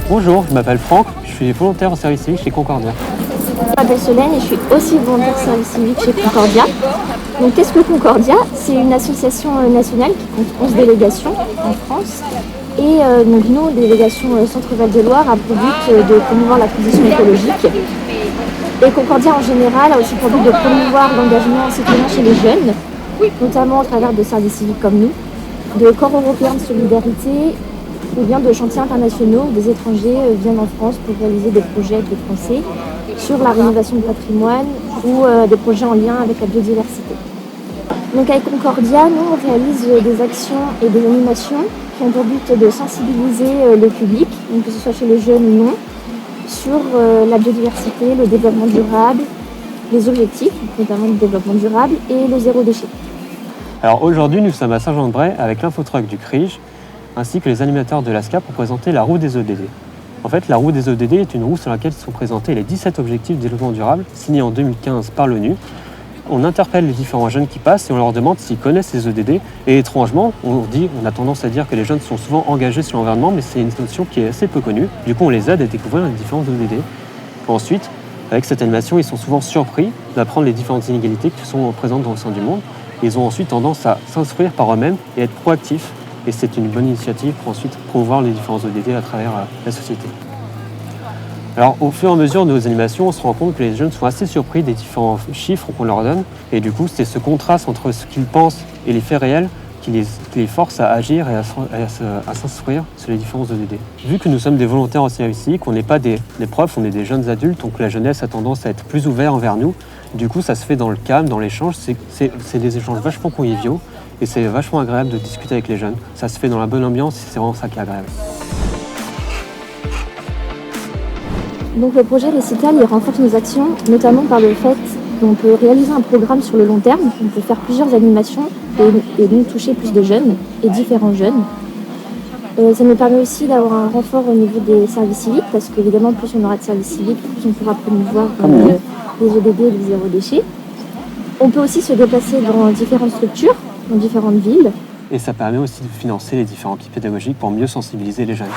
Bonjour, je m'appelle Franck, je suis volontaire au service civique chez Concordia. Je m'appelle Solène et je suis aussi volontaire service civique chez Concordia. Donc qu'est-ce que Concordia? C'est une association nationale qui compte 11 délégations en France. Et donc nous, délégation Centre-Val de Loire, a pour but de promouvoir la transition écologique. Et Concordia en général a aussi pour but de promouvoir l'engagement citoyen chez les jeunes, notamment au travers de services civiques comme nous, de corps européens de solidarité ou bien de chantiers internationaux où des étrangers viennent en France pour réaliser des projets avec les Français sur la rénovation du patrimoine ou des projets en lien avec la biodiversité. Donc avec Concordia, nous on réalise des actions et des animations qui ont pour but de sensibiliser le public, donc que ce soit chez les jeunes ou non, sur la biodiversité, le développement durable, les objectifs, notamment le développement durable et le zéro déchet. Alors aujourd'hui, nous sommes à Saint-Jean-de-Bray avec l'infotruck du CRIJ, ainsi que les animateurs de l'ASCA pour présenter la roue des ODD. En fait, la roue des ODD est une roue sur laquelle sont présentés les 17 objectifs de développement durable signés en 2015 par l'ONU. On interpelle les différents jeunes qui passent et on leur demande s'ils connaissent les ODD. Et étrangement, on a tendance à dire que les jeunes sont souvent engagés sur l'environnement, mais c'est une notion qui est assez peu connue. Du coup, on les aide à découvrir les différents ODD. Ensuite, avec cette animation, ils sont souvent surpris d'apprendre les différentes inégalités qui sont présentes au sein du monde. Ils ont ensuite tendance à s'instruire par eux-mêmes et être proactifs. Et c'est une bonne initiative pour ensuite promouvoir les différents ODD à travers la société. Alors au fur et à mesure de nos animations, on se rend compte que les jeunes sont assez surpris des différents chiffres qu'on leur donne. Et du coup, c'est ce contraste entre ce qu'ils pensent et les faits réels qui les force à agir et à s'instruire sur les différents ODD. Vu que nous sommes des volontaires au service civique, on n'est pas des profs, on est des jeunes adultes, donc la jeunesse a tendance à être plus ouverte envers nous. Du coup, ça se fait dans le calme, dans l'échange, c'est des échanges vachement conviviaux. Et c'est vachement agréable de discuter avec les jeunes. Ça se fait dans la bonne ambiance et c'est vraiment ça qui est agréable. Donc le projet Récital, il renforce nos actions, notamment par le fait qu'on peut réaliser un programme sur le long terme, on peut faire plusieurs animations et donc toucher plus de jeunes et différents jeunes. Ça nous permet aussi d'avoir un renfort au niveau des services civiques, parce qu'évidemment, plus on aura de services civiques, plus on pourra promouvoir les ODD et le zéro déchet. On peut aussi se déplacer dans différentes structures, dans différentes villes. Et ça permet aussi de financer les différents kits pédagogiques pour mieux sensibiliser les jeunes.